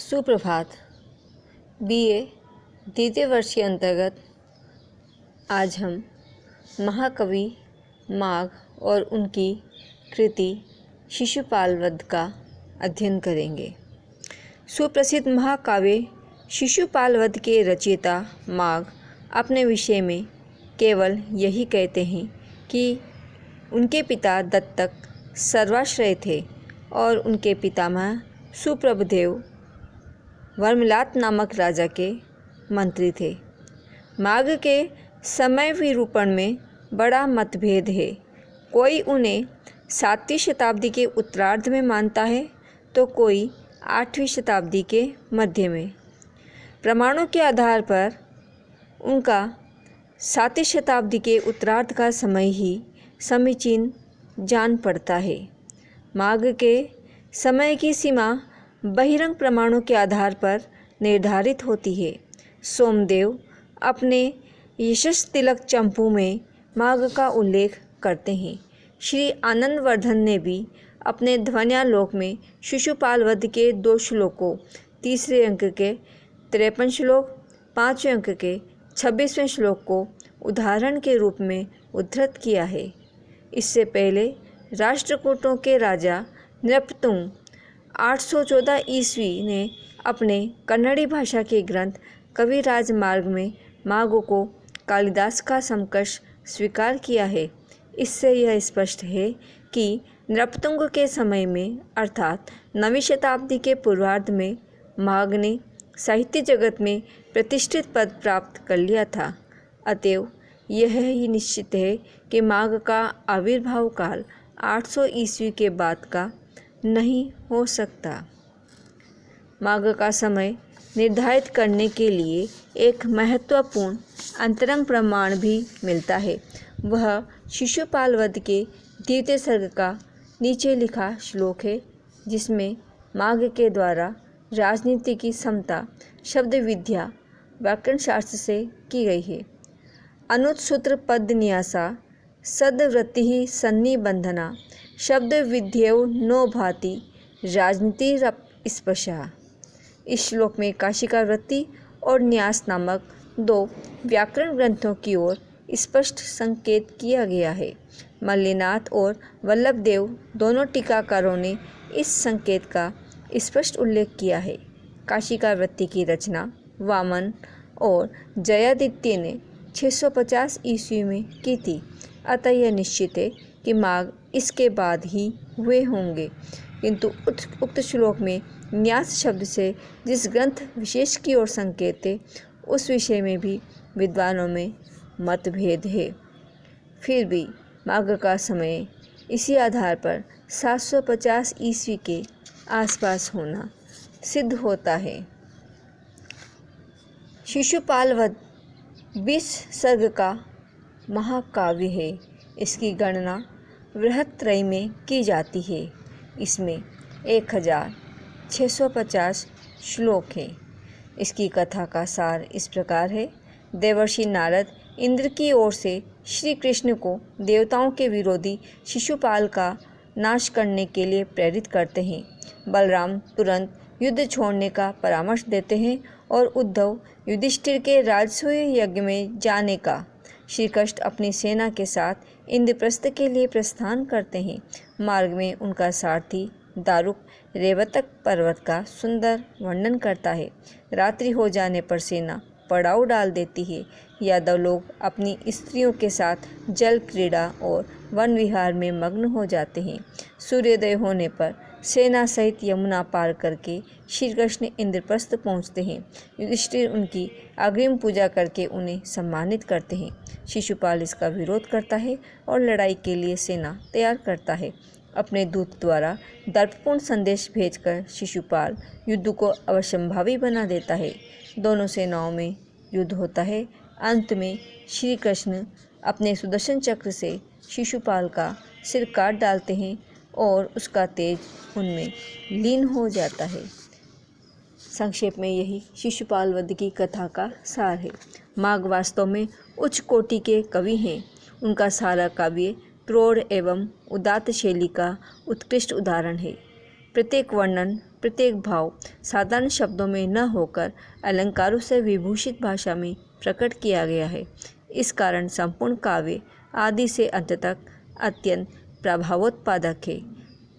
सुप्रभात। बीए द्वितीय वर्ष के अंतर्गत आज हम महाकवि माघ और उनकी कृति शिशुपाल वध का अध्ययन करेंगे। सुप्रसिद्ध महाकाव्य शिशुपाल वध के रचयिता माघ अपने विषय में केवल यही कहते हैं कि उनके पिता दत्तक सर्वाश्रय थे और उनके पितामह सुप्रभदेव वर्मलात नामक राजा के मंत्री थे। माघ के समय विरूपण में बड़ा मतभेद है। कोई उन्हें 7वीं शताब्दी के उत्तरार्ध में मानता है तो कोई 8वीं शताब्दी के मध्य में। प्रमाणों के आधार पर उनका 7वीं शताब्दी के उत्तरार्ध का समय ही समीचीन जान पड़ता है। माघ के समय की सीमा बहिरंग प्रमाणों के आधार पर निर्धारित होती है। सोमदेव अपने यशस तिलक चंपू में माघ का उल्लेख करते हैं। श्री आनंदवर्धन ने भी अपने ध्वन्यालोक में शिशुपाल वध के 2 श्लोकों, तीसरे अंक के 53 श्लोक, 5वें अंक के 26वें श्लोक को उदाहरण के रूप में उद्धृत किया है। इससे पहले राष्ट्रकूटों के राजा नृपतुंग 814 ईस्वी ने अपने कन्नड़ी भाषा के ग्रंथ कविराज मार्ग में माघ को कालिदास का समकक्ष स्वीकार किया है। इससे यह स्पष्ट है कि नृपतुंग के समय में अर्थात 9वीं शताब्दी के पूर्वार्ध में माघ ने साहित्य जगत में प्रतिष्ठित पद प्राप्त कर लिया था। अतएव यह ही निश्चित है कि माघ का आविर्भाव काल 800 ईस्वी के बाद का नहीं हो सकता। माघ का समय निर्धारित करने के लिए एक महत्वपूर्ण अंतरंग प्रमाण भी मिलता है। वह शिशुपाल वध के द्वितीय सर्ग का नीचे लिखा श्लोक है, जिसमें माघ के द्वारा राजनीति की समता शब्द विद्या व्याकरण शास्त्र से की गई है। अनुसूत्र पद न्यासा सदवृत्ति सन्निबंधना शब्द विद्येव नो भाति राजनीति स्पशा। इस श्लोक में काशिका वृत्ति और न्यास नामक 2 व्याकरण ग्रंथों की ओर स्पष्ट संकेत किया गया है। मल्लिनाथ और वल्लभदेव दोनों टीकाकारों ने इस संकेत का स्पष्ट उल्लेख किया है। काशिका वृत्ति की रचना वामन और जयादित्य ने 650 ईस्वी में की थी। अतः यह निश्चित है कि माघ इसके बाद ही हुए होंगे, किंतु उक्त श्लोक में न्यास शब्द से जिस ग्रंथ विशेष की ओर संकेत है उस विषय में भी विद्वानों में मतभेद है। फिर भी माघ का समय इसी आधार पर 750 ईस्वी के आसपास होना सिद्ध होता है। शिशुपाल वध 20 सर्ग का महाकाव्य है। इसकी गणना बृहत्त्रयी में की जाती है। इसमें 1650 श्लोक हैं। इसकी कथा का सार इस प्रकार है। देवर्षि नारद इंद्र की ओर से श्री कृष्ण को देवताओं के विरोधी शिशुपाल का नाश करने के लिए प्रेरित करते हैं। बलराम तुरंत युद्ध छोड़ने का परामर्श देते हैं और उद्धव युधिष्ठिर के राजसूय यज्ञ में जाने का, श्री कृष्ण अपनी सेना के साथ इंद्रप्रस्थ के लिए प्रस्थान करते हैं। मार्ग में उनका सारथी दारुक रेवतक पर्वत का सुंदर वर्णन करता है। रात्रि हो जाने पर सेना पड़ाव डाल देती है। यादव लोग अपनी स्त्रियों के साथ जल क्रीड़ा और वन विहार में मग्न हो जाते हैं। सूर्योदय होने पर सेना सहित यमुना पार करके श्री कृष्ण इंद्रप्रस्थ पहुँचते हैं। युधिष्ठिर उनकी अग्रिम पूजा करके उन्हें सम्मानित करते हैं। शिशुपाल इसका विरोध करता है और लड़ाई के लिए सेना तैयार करता है। अपने दूत द्वारा दर्पपूर्ण संदेश भेजकर शिशुपाल युद्ध को अवश्यंभावी बना देता है। दोनों सेनाओं में युद्ध होता है। अंत में श्री कृष्ण अपने सुदर्शन चक्र से शिशुपाल का सिर काट डालते हैं और उसका तेज उनमें लीन हो जाता है। संक्षेप में यही शिशुपाल वध की कथा का सार है। माघ वास्तव में उच्च कोटि के कवि हैं। उनका सारा काव्य प्रौढ़ एवं उदात्त शैली का उत्कृष्ट उदाहरण है। प्रत्येक वर्णन प्रत्येक भाव साधारण शब्दों में न होकर अलंकारों से विभूषित भाषा में प्रकट किया गया है। इस कारण संपूर्ण काव्य आदि से अंत तक अत्यंत प्रभावोत्पादक है।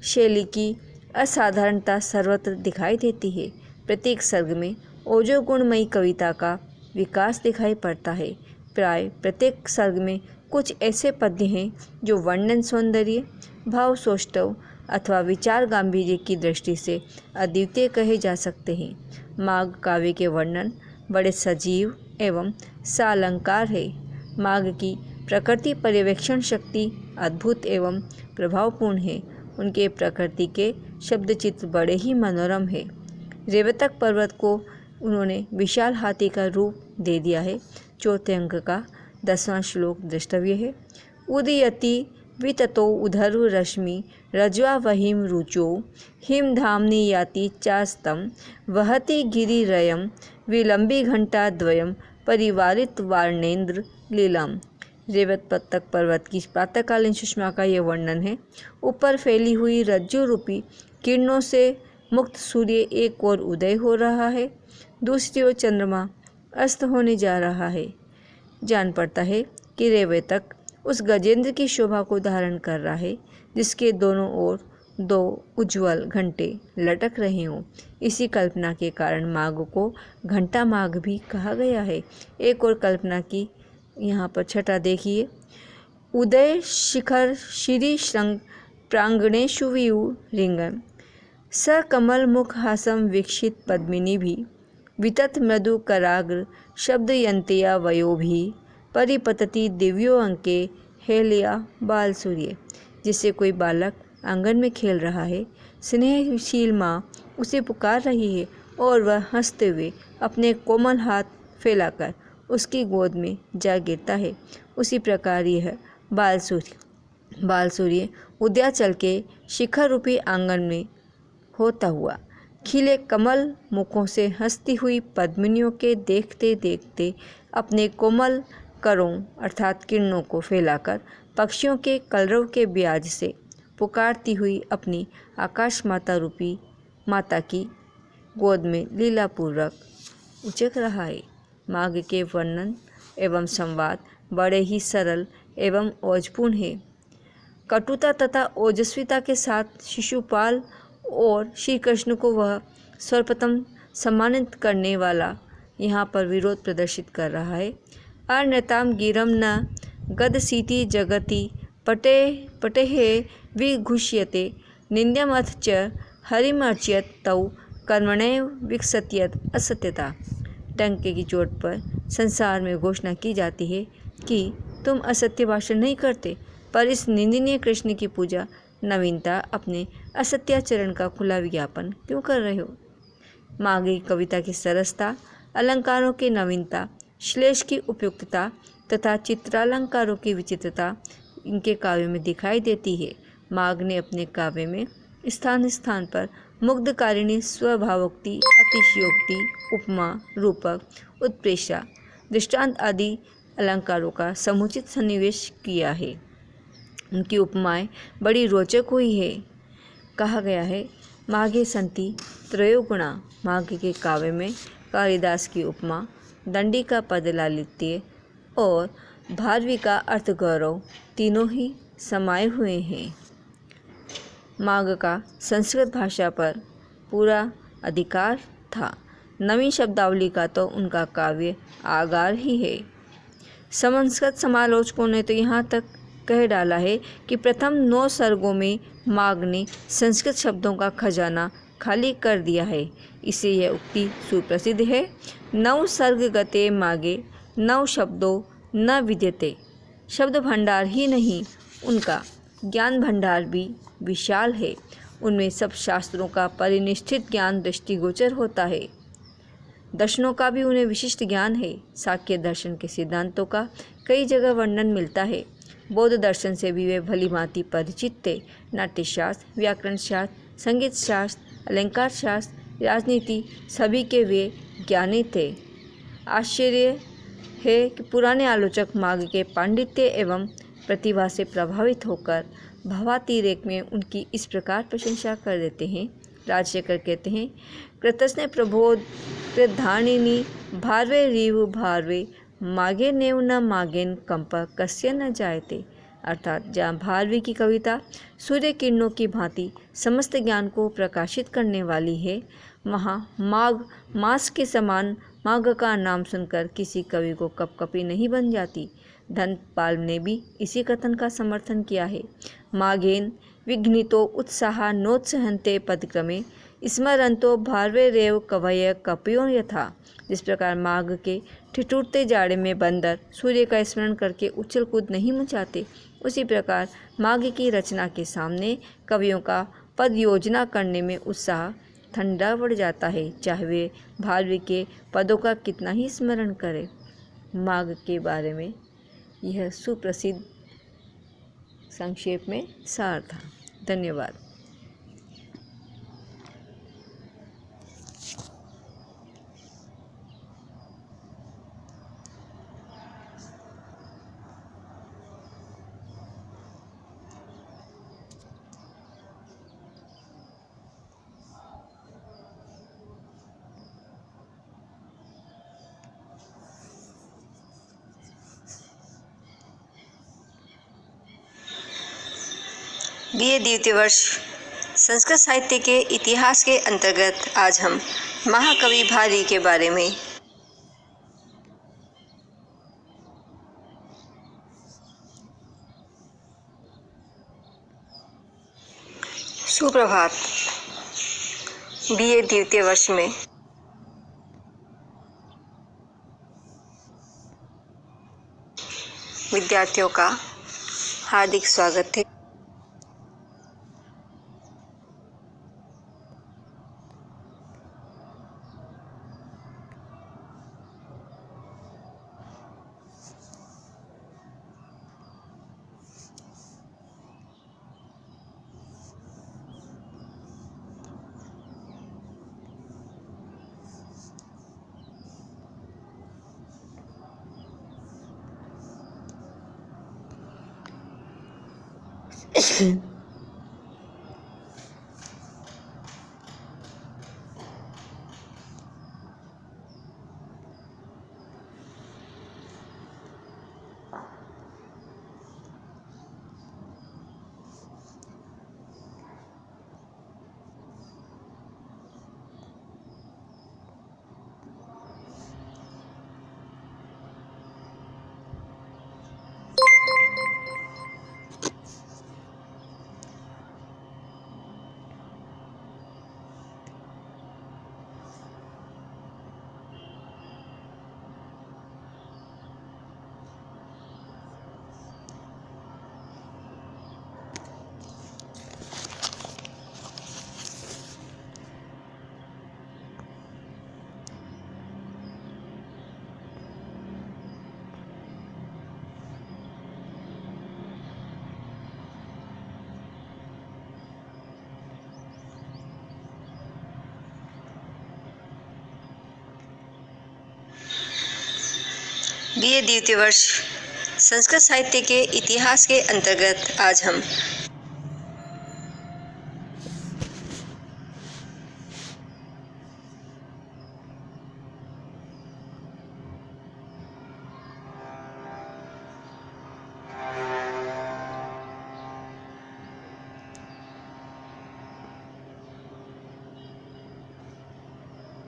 शैली की असाधारणता सर्वत्र दिखाई देती है। प्रत्येक सर्ग में ओजो गुणमयी कविता का विकास दिखाई पड़ता है। प्राय प्रत्येक सर्ग में कुछ ऐसे पद्य हैं जो वर्णन सौंदर्य, भाव सौष्ठव अथवा विचार गांभीर्य की दृष्टि से अद्वितीय कहे जा सकते हैं। माघ काव्य के वर्णन बड़े सजीव एवं सालंकार है। माघ की प्रकृति पर्यवेक्षण शक्ति अद्भुत एवं प्रभावपूर्ण है। उनके प्रकृति के शब्द चित्र बड़े ही मनोरम है। रेवतक पर्वत को उन्होंने विशाल हाथी का रूप दे दिया है। चौथे अंक का 10वां श्लोक द्रष्टव्य है। उदयति विततो उधरु रश्मि रज्वा वहीम रुचो हिमधाम्नि याति चास्तं वहति गिरिरयं विलंबी घंटा द्वयं परिवारित वार्णेन्द्र लीलम। रेवतक पर्वत की प्रातःकालीन सुषमा का यह वर्णन है। ऊपर फैली हुई रज्जु रूपी किरणों से मुक्त सूर्य एक ओर उदय हो रहा है, दूसरी ओर चंद्रमा अस्त होने जा रहा है। जान पड़ता है कि रेवतक उस गजेंद्र की शोभा को धारण कर रहा है जिसके दोनों ओर 2 उज्ज्वल घंटे लटक रहे हों। इसी कल्पना के कारण माघ को घंटा माघ भी कहा गया है। एक और कल्पना की यहाँ पर छठा देखिए। उदय शिखर श्री श्रृंग प्रांगणेषु रिंगम स कमल मुख हासम वीक्षित पद्मिनी भी वितत मृदु कराग्र शब्दयंत्या वयो भी परिपतति दिव्यो अंके हेलिया बाल सूर्य। जिससे कोई बालक आंगन में खेल रहा है, स्नेहशील माँ उसे पुकार रही है और वह हंसते हुए अपने कोमल हाथ फैलाकर उसकी गोद में जा गिरता है। उसी प्रकार यह बाल सूर्य उदयाचल के शिखर रूपी आंगन में होता हुआ खिले कमल मुखों से हंसती हुई पद्मिनियों के देखते देखते अपने कोमल करों अर्थात किरणों को फैलाकर पक्षियों के कलरव के ब्याज से पुकारती हुई अपनी आकाश माता रूपी माता की गोद में लीलापूर्वक उचक रहा है। माघ के वर्णन एवं संवाद बड़े ही सरल एवं ओजपूर्ण है। कटुता तथा ओजस्विता के साथ शिशुपाल और श्री कृष्ण को वह सर्वप्रथम सम्मानित करने वाला यहाँ पर विरोध प्रदर्शित कर रहा है। अर्णताम गिरम न गदसीति जगति पटेहे विघुष्यते निंद्यमथ च हरिमर्च्यत तौ कर्मणैव विकसत्यत असत्यता। डंके की चोट पर संसार में घोषणा की जाती है कि तुम असत्य भाषण नहीं करते, पर इस निंदनीय कृष्ण की पूजा नवीनता अपने असत्याचरण का खुला विज्ञापन क्यों कर रहे हो। माघ की कविता की सरसता, अलंकारों की नवीनता, श्लेष की उपयुक्तता तथा चित्रालंकारों की विचित्रता इनके काव्य में दिखाई देती है। माघ ने अपने काव्य में स्थान स्थान पर मुग्धकारिणी स्वभावोक्ति, अतिशयोक्ति, उपमा, रूपक, उत्प्रेक्षा, दृष्टांत आदि अलंकारों का समुचित सन्निवेश किया है। उनकी उपमाएं बड़ी रोचक हुई है। कहा गया है माघे संति त्रयोगुणा। माघ के काव्य में कालिदास की उपमा, दंडी का पद लालित्य और भारवी का अर्थ गौरव तीनों ही समाये हुए हैं। माघ का संस्कृत भाषा पर पूरा अधिकार था। नवीन शब्दावली का तो उनका काव्य आगार ही है। संस्कृत समालोचकों ने तो यहाँ तक कह डाला है कि प्रथम 9 सर्गों में माघ ने संस्कृत शब्दों का खजाना खाली कर दिया है। इसे यह उक्ति सुप्रसिद्ध है, 9 सर्ग गते मागे 9 शब्दों न विद्यते। शब्द भंडार ही नहीं, उनका ज्ञान भंडार भी विशाल है। उनमें सब शास्त्रों का परिनिष्ठित ज्ञान दृष्टिगोचर होता है। दर्शनों का भी उन्हें विशिष्ट ज्ञान है। सांख्य दर्शन के सिद्धांतों का कई जगह वर्णन मिलता है। बौद्ध दर्शन से भी वे भली भांति परिचित थे। नाट्यशास्त्र, व्याकरण शास्त्र, संगीत शास्त्र, अलंकार शास्त्र, राजनीति सभी के वे ज्ञानी थे। आश्चर्य है कि पुराने आलोचक माघ के पांडित्य एवं प्रतिभा से प्रभावित होकर भावातिरेक में उनकी इस प्रकार प्रशंसा कर देते हैं। राजशेखर कहते हैं, कृतस्ने प्रबोध कृतधारिणी भारवे रीव भारवे मागे नेव न मागेन कंप कस्य न जायते। अर्थात जहाँ भारवी की कविता सूर्य किरणों की भांति समस्त ज्ञान को प्रकाशित करने वाली है, वहाँ माघ मास के समान माघ का नाम सुनकर किसी कवि को कपकपी नहीं बन जाती। धनपाल ने भी इसी कथन का समर्थन किया है। माघेन विघ्नितो उत्साह नोत्सहन्ते पदक्रमे स्मरन्तो भारवेरेव कवय कपयो यथा। जिस प्रकार माघ के ठिठुरते जाड़े में बंदर सूर्य का स्मरण करके उछल कूद नहीं मचाते, उसी प्रकार माघ की रचना के सामने कवियों का पद योजना करने में उत्साह ठंडा पड़ जाता है, चाहे वे भारवी के पदों का कितना ही स्मरण करें। माघ के बारे में यह सुप्रसिद्ध संक्षेप में सार था। धन्यवाद। बीए द्वितीय वर्ष संस्कृत साहित्य के इतिहास के अंतर्गत आज हम महाकवि भारी के बारे में सुप्रभात। बीए द्वितीय वर्ष में विद्यार्थियों का हार्दिक स्वागत है। बीए द्वितीय वर्ष संस्कृत साहित्य के इतिहास के अंतर्गत आज हम